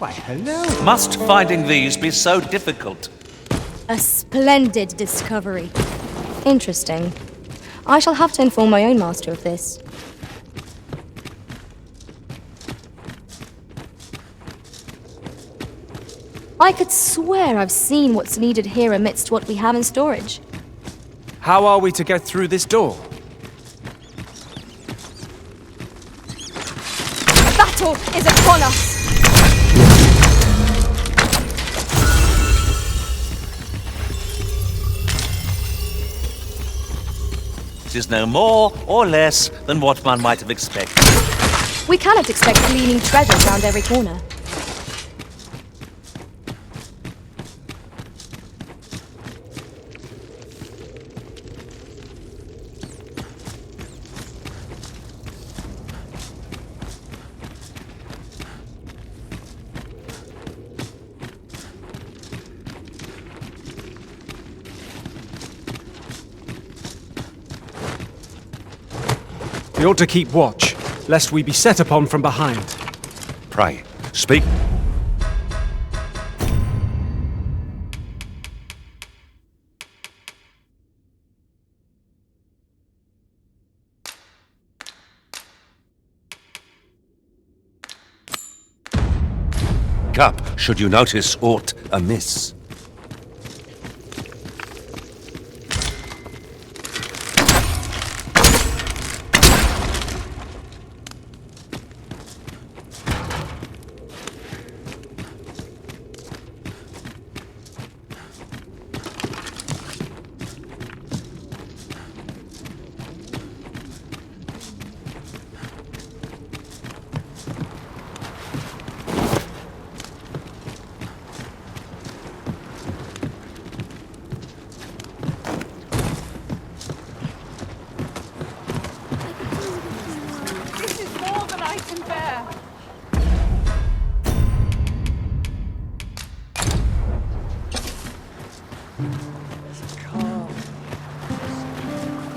Why, hello. Must finding these be so difficult? A splendid discovery. Interesting. I shall have to inform my own master of this. I could swear I've seen what's needed here amidst what we have in storage. How are we to get through this door? Battle is upon us! It is no more or less than what one might have expected. We cannot expect gleaming treasures round every corner. We ought to keep watch, lest we be set upon from behind. Pray, speak. Cup, should you notice aught amiss?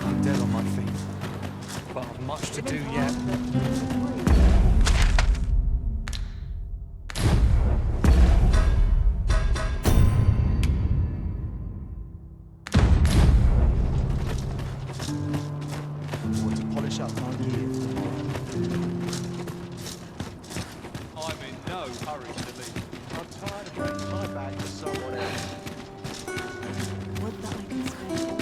I'm dead on my feet, but I've much to do yet. I want to polish up my gear. I'm in no hurry to leave. I'm tired of breaking my back for someone else. Would that I could spend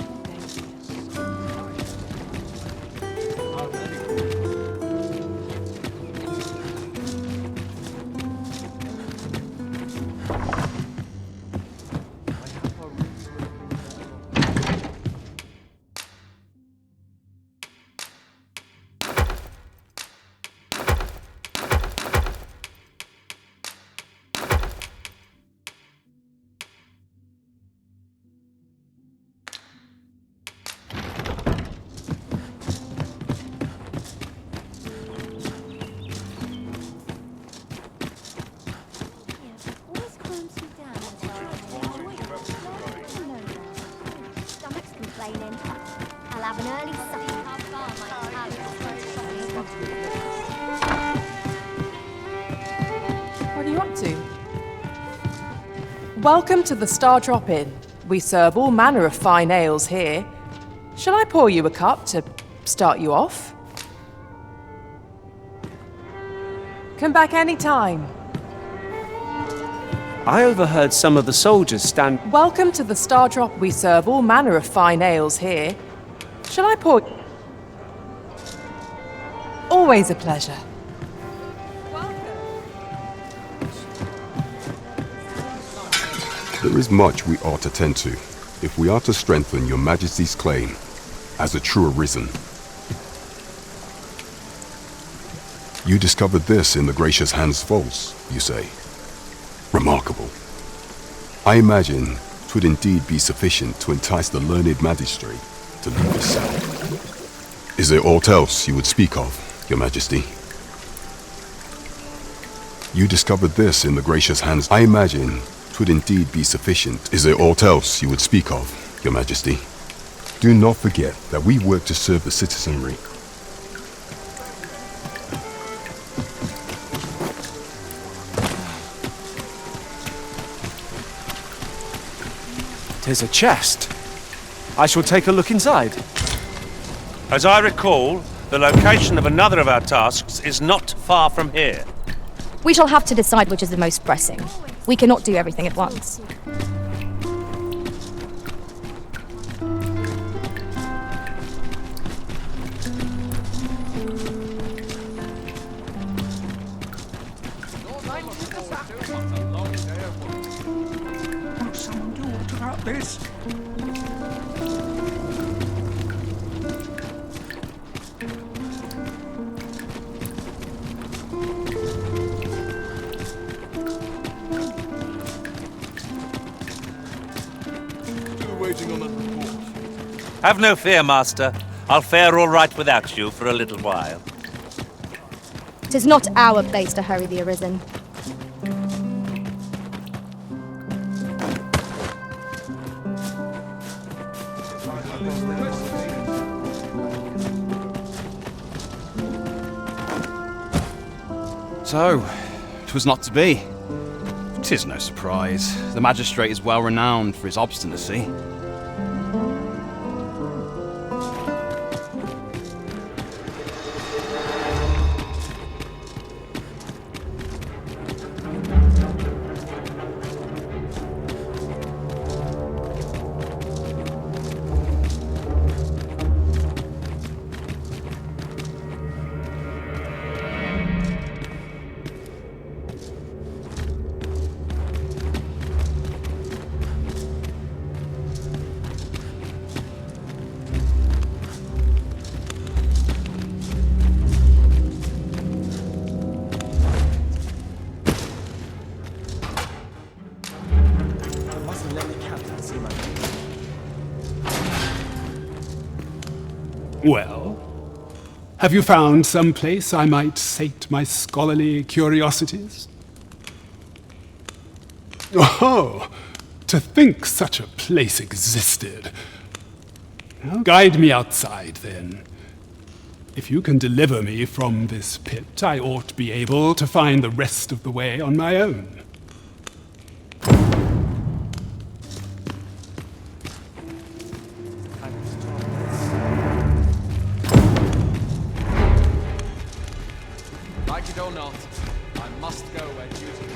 I'll have an early supper. What are you up to? Welcome to the Star Drop Inn. We serve all manner of fine ales here. Shall I pour you a cup to start you off? Come back any time. I overheard some of the soldiers stand... Welcome to the Star Drop. We serve all manner of fine ales here. Shall I pour... Always a pleasure. There is much we ought to tend to, if we are to strengthen your Majesty's claim as a true arisen. You discovered this in the gracious Hand's vaults, you say? Remarkable. I imagine 'twould indeed be sufficient to entice the learned magistrate to leave his cell. Is there aught else you would speak of, your Majesty? You discovered this in the gracious Hand's... I imagine 'twould indeed be sufficient. Is there aught else you would speak of, your Majesty? Do not forget that we work to serve the citizenry. 'Tis a chest. I shall take a look inside. As I recall, the location of another of our tasks is not far from here. We shall have to decide which is the most pressing. We cannot do everything at once. Will someone do aught about this? Have no fear, Master. I'll fare all right without you for a little while. 'Tis not our place to hurry the Arisen. So, 'twas not to be. 'Tis no surprise. The Magistrate is well renowned for his obstinacy. Well, have you found some place I might sate my scholarly curiosities? Oh, to think such a place existed. Now, guide me outside, then. If you can deliver me from this pit, I ought to be able to find the rest of the way on my own. Like it or not, I must go where duty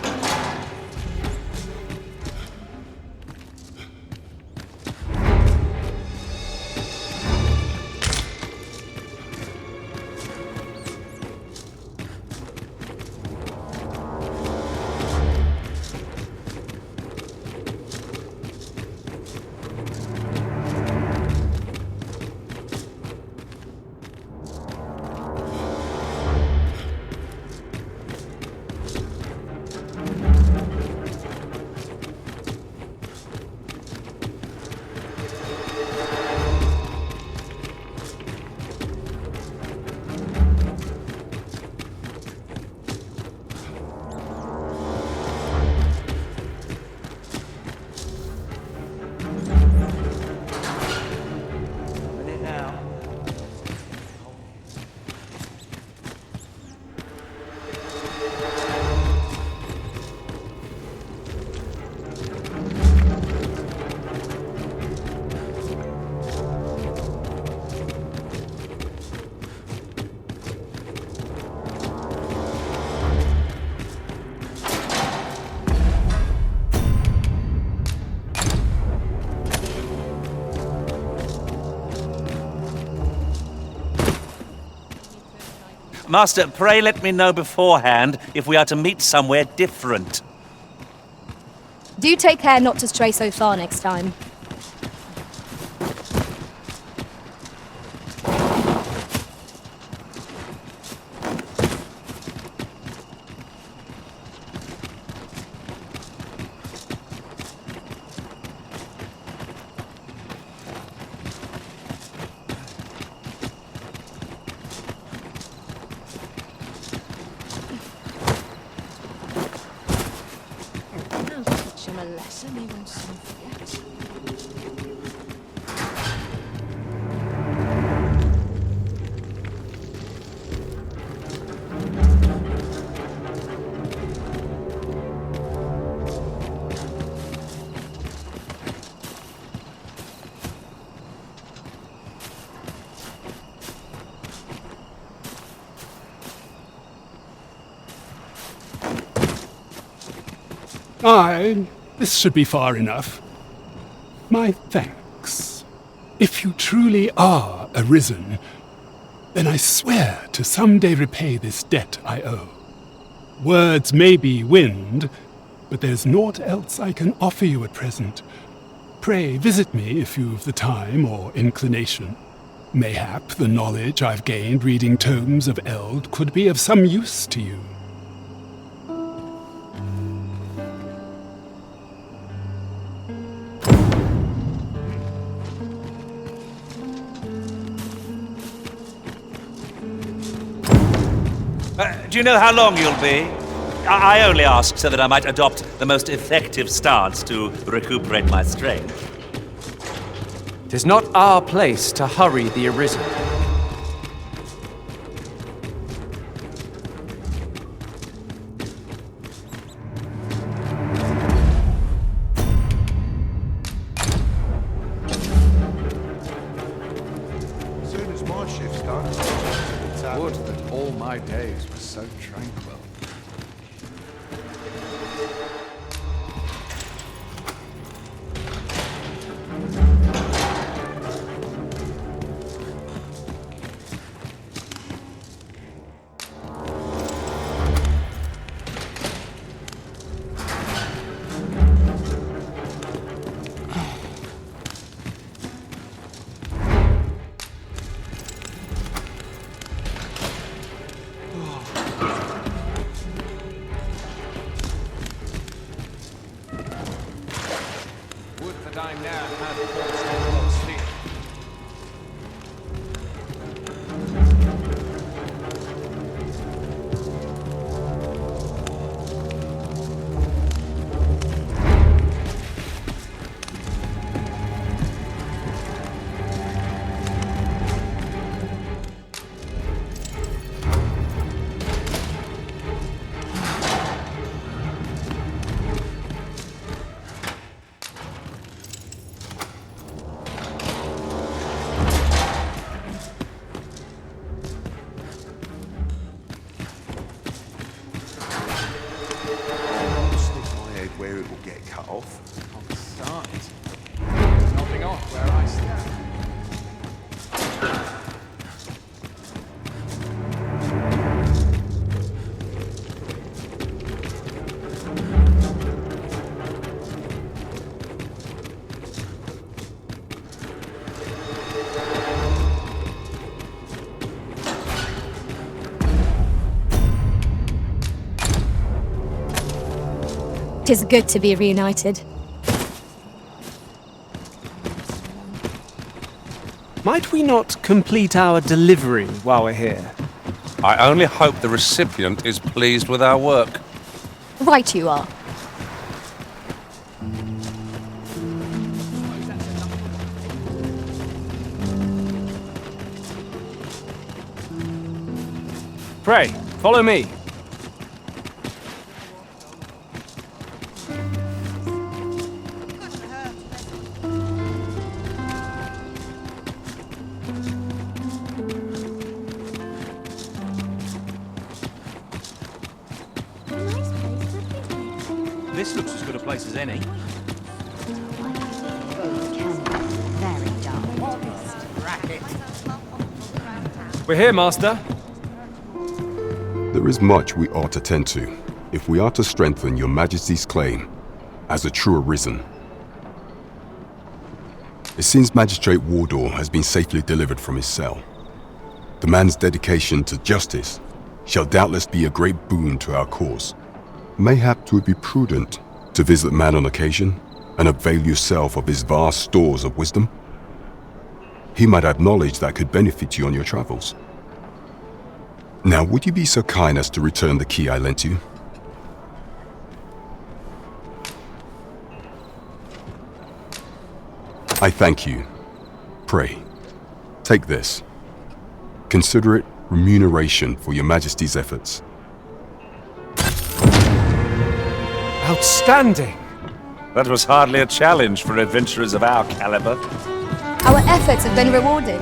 Master, pray let me know beforehand if we are to meet somewhere different. Do take care not to stray so far next time. Aye, this should be far enough. My thanks. If you truly are arisen, then I swear to someday repay this debt I owe. Words may be wind, but there's naught else I can offer you at present. Pray visit me if you've the time or inclination. Mayhap the knowledge I've gained reading tomes of Eld could be of some use to you. Do you know how long you'll be? I only ask so that I might adopt the most effective stance to recuperate my strength. 'Tis not our place to hurry the arisen. As soon as my shift's done, it's out. Would that all my days were so tranquil. Would that I now had horse and steel. Where it will get cut off. On the side. There's nothing off where I stand. Tis good to be reunited. Might we not complete our delivery while we're here? I only hope the recipient is pleased with our work. Right you are. Pray, follow me. This looks as good a place as any. We're here, Master. There is much we ought to tend to if we are to strengthen your Majesty's claim as a true arisen. It seems Magistrate Wardor has been safely delivered from his cell. The man's dedication to justice shall doubtless be a great boon to our cause. Mayhap 'twould be prudent to visit the man on occasion and avail yourself of his vast stores of wisdom. He might have knowledge that could benefit you on your travels. Now, would you be so kind as to return the key I lent you? I thank you. Pray, take this. Consider it remuneration for your Majesty's efforts. Outstanding! That was hardly a challenge for adventurers of our caliber. Our efforts have been rewarded.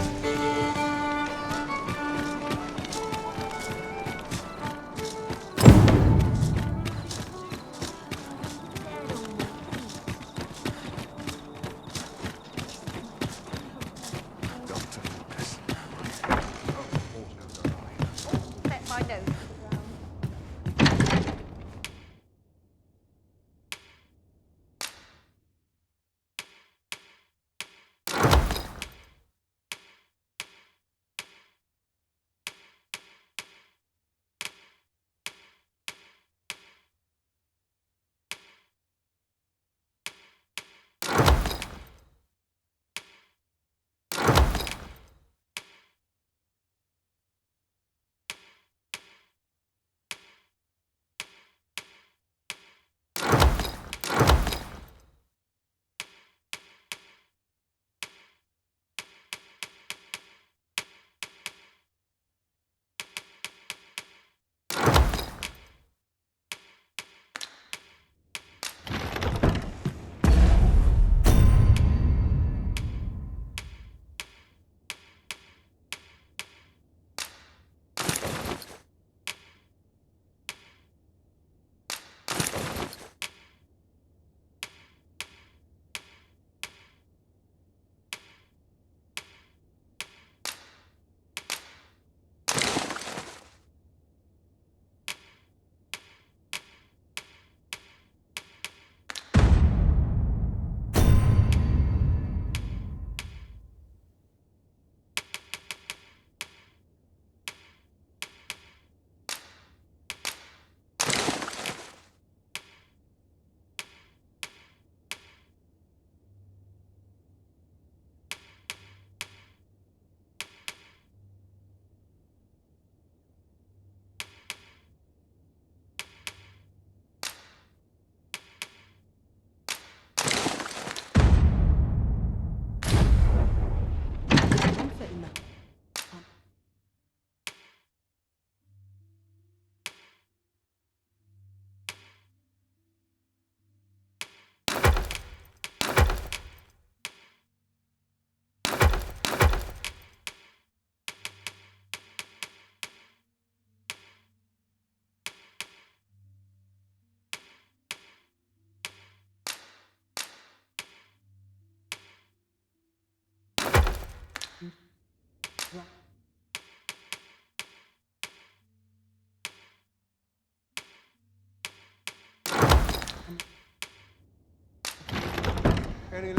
Any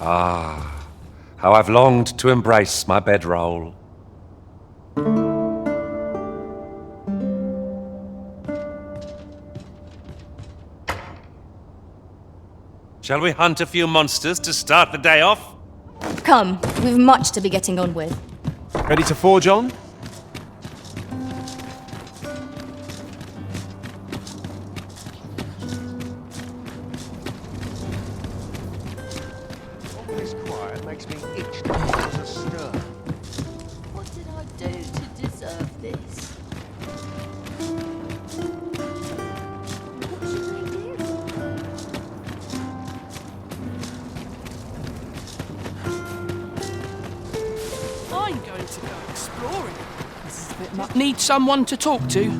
Ah, how I've longed to embrace my bedroll. Shall we hunt a few monsters to start the day off? Come, we've much to be getting on with. Ready to forge on? all this quiet makes me itch to cause a stir. What did I do to deserve this? What should I do? I'm going to go exploring. This is a bit much. Need someone to talk to.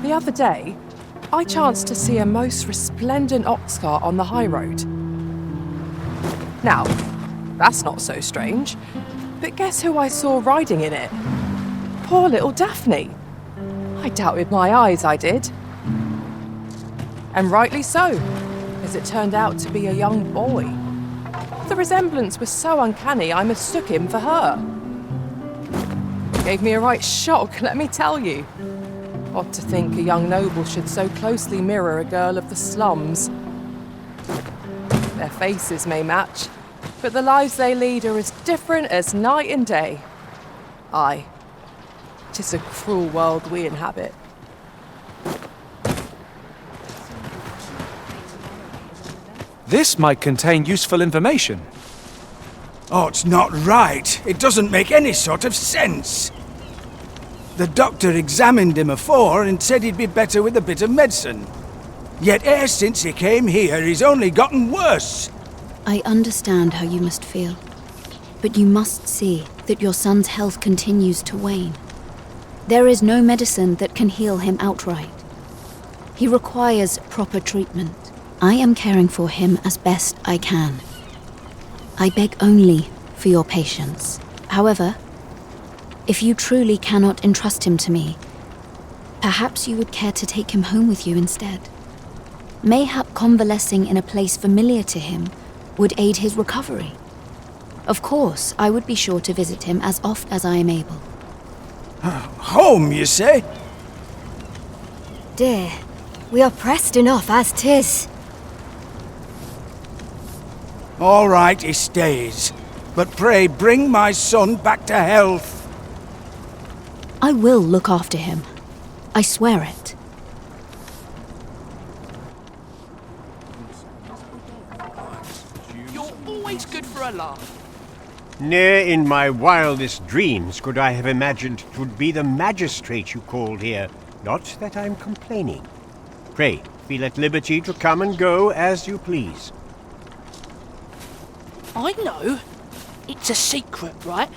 The other day, I chanced to see a most resplendent ox cart on the high road. Now, that's not so strange, but guess who I saw riding in it? Poor little Daphne. I doubted my eyes, I did. And rightly so, as it turned out to be a young boy. The resemblance was so uncanny, I mistook him for her. Gave me a right shock, let me tell you. Odd to think a young noble should so closely mirror a girl of the slums. Their faces may match, but the lives they lead are as different as night and day. Aye, 'tis a cruel world we inhabit. This might contain useful information. Oh, it's not right. It doesn't make any sort of sense. The doctor examined him afore and said he'd be better with a bit of medicine. Yet e'er since he came here, he's only gotten worse. I understand how you must feel, but you must see that your son's health continues to wane. There is no medicine that can heal him outright. He requires proper treatment. I am caring for him as best I can. I beg only for your patience. However, if you truly cannot entrust him to me, perhaps you would care to take him home with you instead. Mayhap convalescing in a place familiar to him would aid his recovery. Of course, I would be sure to visit him as oft as I am able. Home, you say? Dear, we are pressed enough as 'tis. All right, he stays. But pray bring my son back to health. I will look after him. I swear it. You're always good for a laugh. Ne'er in my wildest dreams could I have imagined 'twould be the magistrate you called here. Not that I'm complaining. Pray, feel at liberty to come and go as you please. I know. It's a secret, right?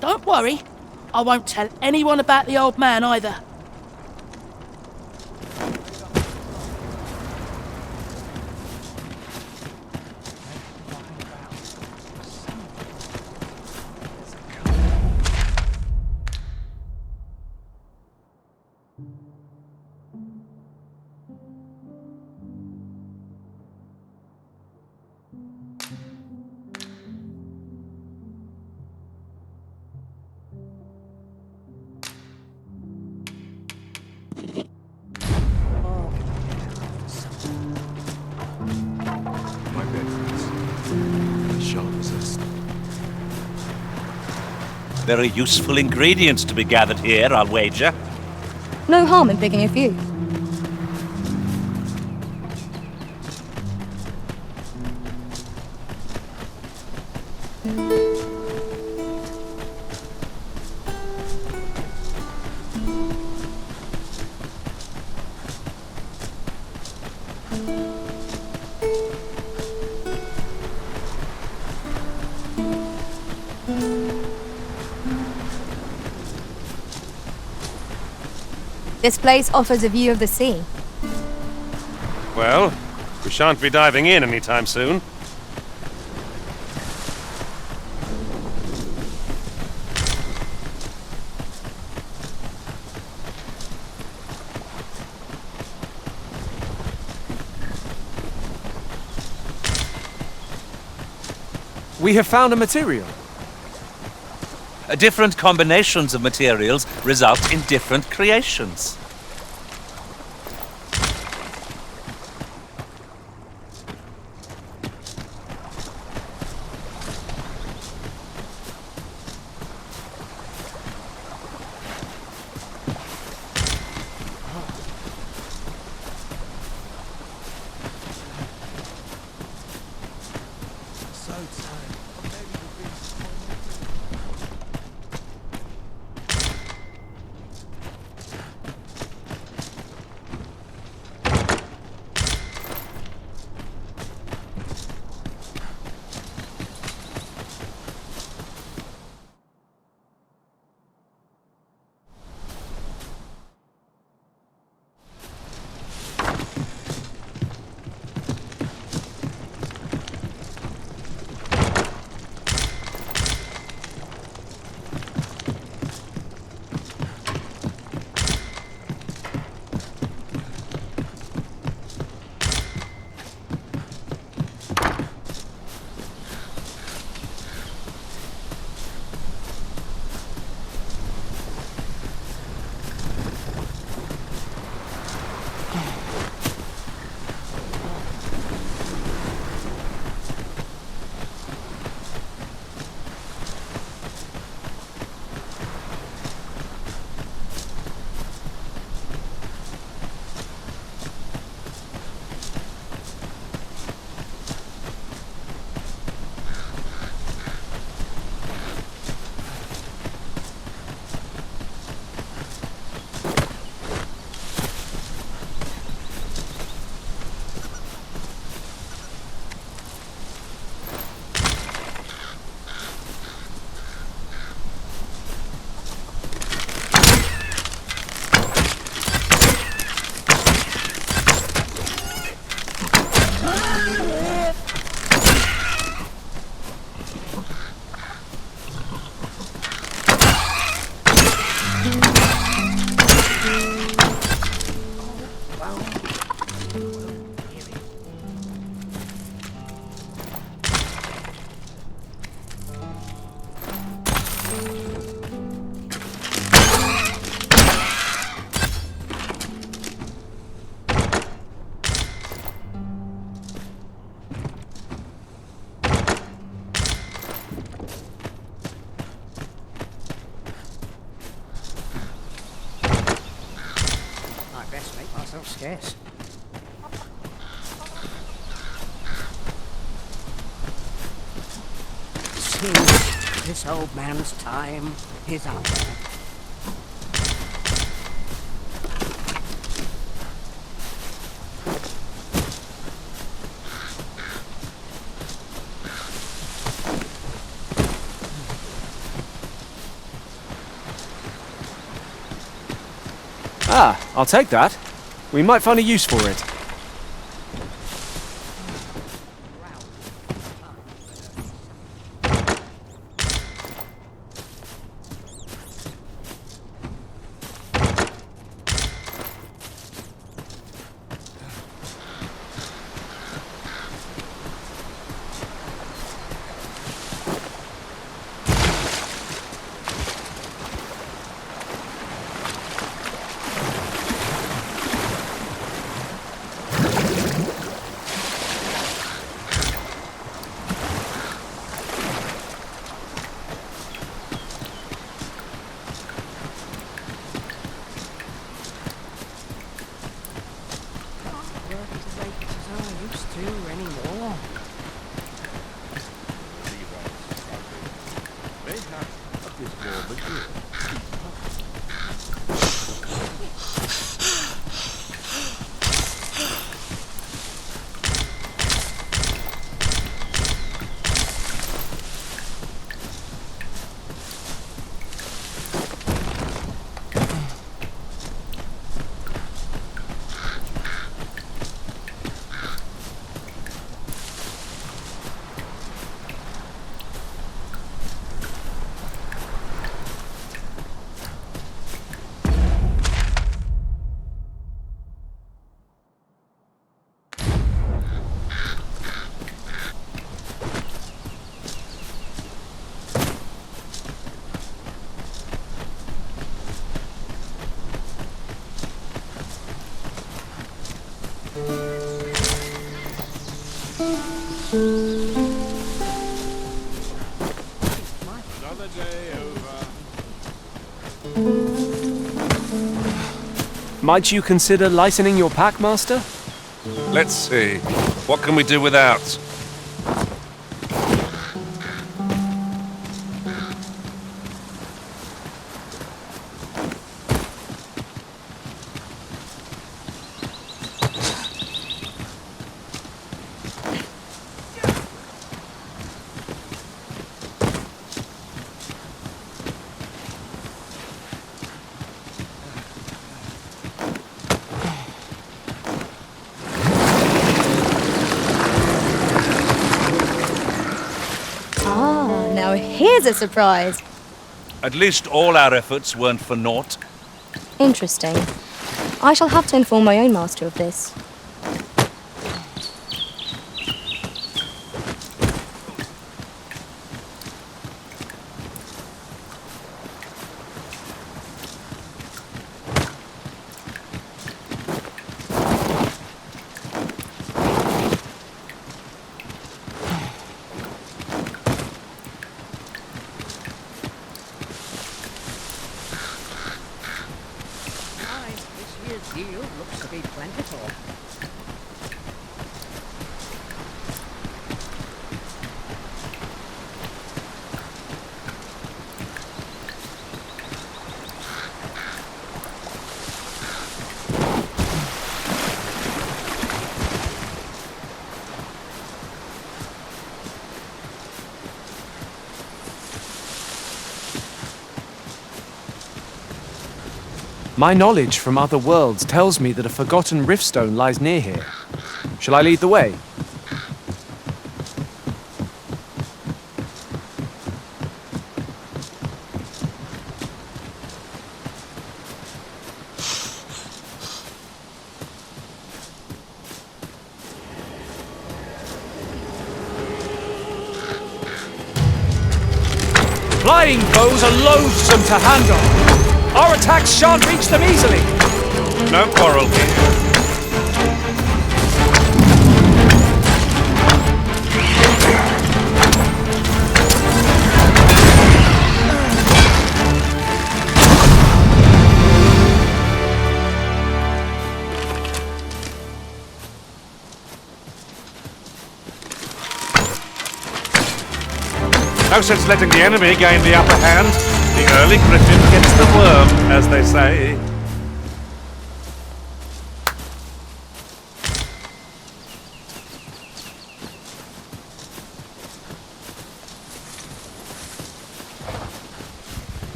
Don't worry. I won't tell anyone about the old man either. Very useful ingredients to be gathered here, I'll wager. No harm in picking a few. This place offers a view of the sea. Well, we shan't be diving in anytime soon. We have found a material. Different combinations of materials result in different creations. Yes. Seems this old man's time is up. Ah, I'll take that. We might find a use for it. Another day over. Might you consider lightening your pack, Master? Let's see. What can we do without? Now here's a surprise. At least all our efforts weren't for naught. Interesting. I shall have to inform my own master of this. This year's yield looks to be plentiful. My knowledge from other worlds tells me that a forgotten riftstone lies near here. Shall I lead the way? Flying foes are loathsome to handle. Our attacks shan't reach them easily. No quarrel here. No sense letting the enemy gain the upper hand. The early griffin gets the worm, as they say.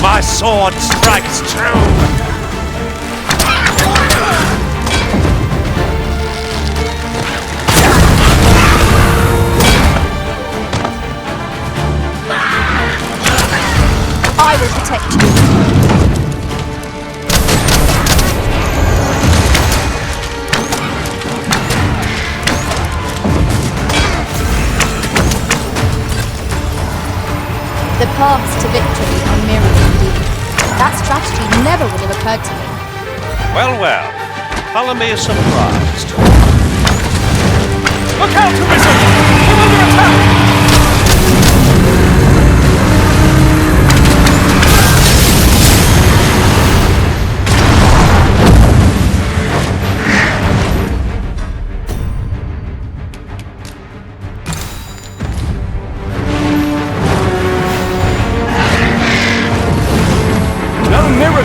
My sword strikes true! I will protect you. The paths to victory are mirrored indeed. That strategy never would have occurred to me. Well, well. Follow me surprised. Look out, Arisen! We're under attack!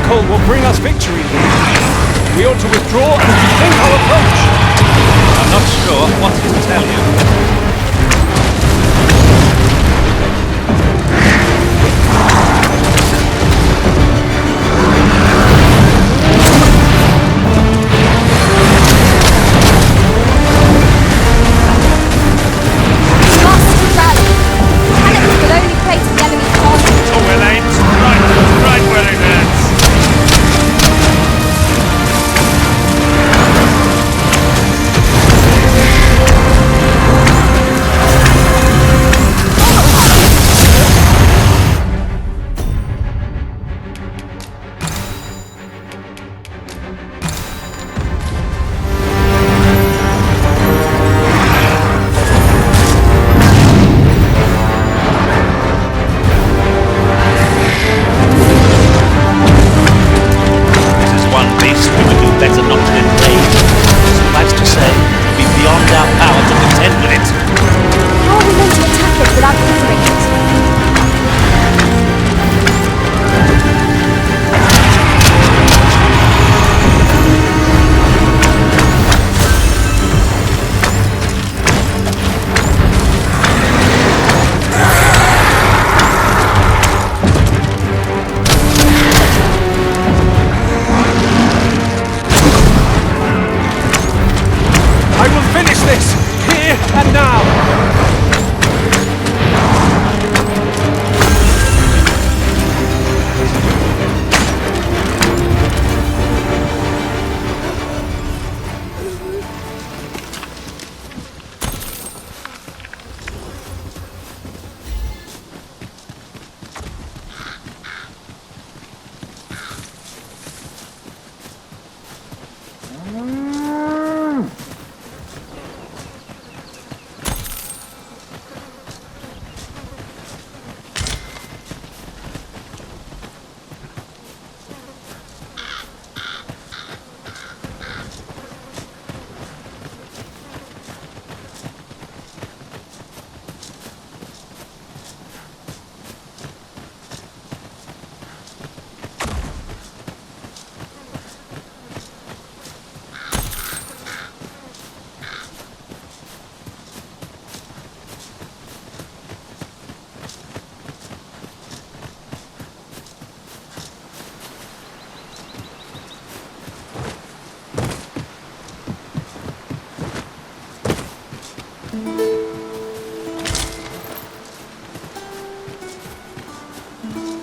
Will bring us victory. We ought to withdraw and rethink our approach. I'm not sure what to tell you. Must rally. Panic will only place the enemy's advantage. Oh, well, ain't right where it is.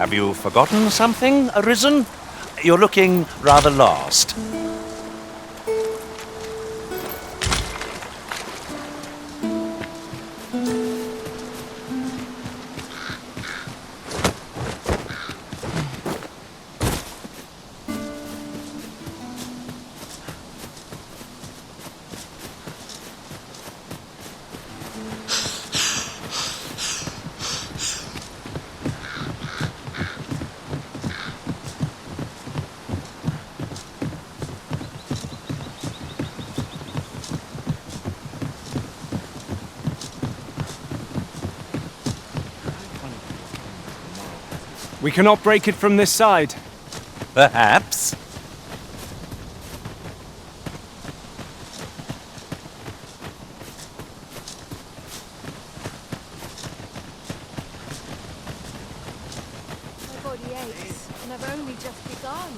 Have you forgotten something, Arisen? You're looking rather lost. We cannot break it from this side. Perhaps. My body aches, and I've only just begun.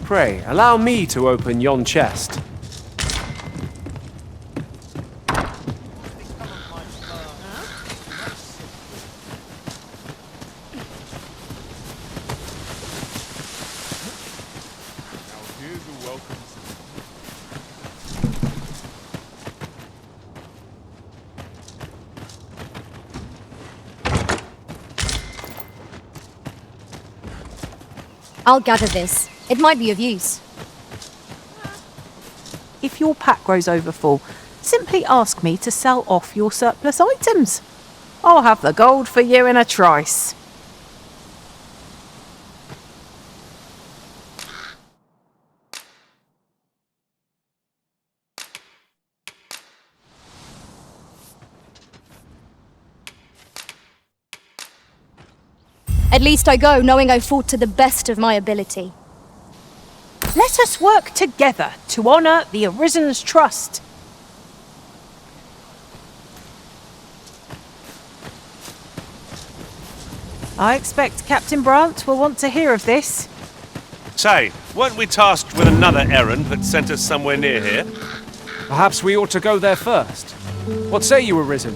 Pray, allow me to open yon chest. I'll gather this. It might be of use. If your pack grows overfull, simply ask me to sell off your surplus items. I'll have the gold for you in a trice. At least I go knowing I fought to the best of my ability. Let us work together to honour the Arisen's trust. I expect Captain Brandt will want to hear of this. Say, weren't we tasked with another errand that sent us somewhere near here? Perhaps we ought to go there first. What say you, Arisen?